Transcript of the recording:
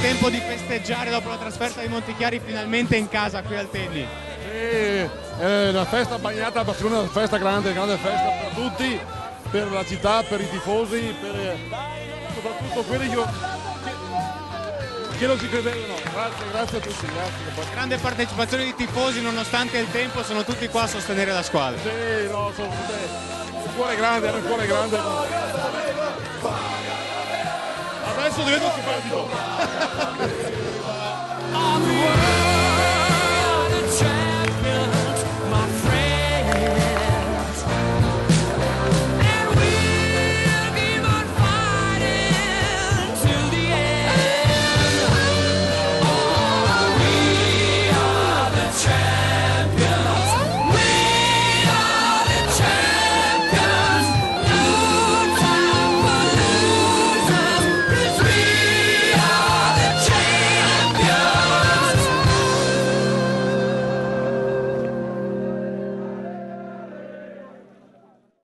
Tempo di festeggiare dopo la trasferta di Montichiari finalmente in casa qui al Tenni. Sì, è una festa bagnata, una festa grande festa per tutti, per la città, per i tifosi, per soprattutto quelli che non ci credevano. Grazie a tutti. Grazie. Grande partecipazione di tifosi nonostante il tempo, sono tutti qua a sostenere la squadra. Sì, no, sono tutte un cuore grande, era un cuore grande. Adesso divento simpatico.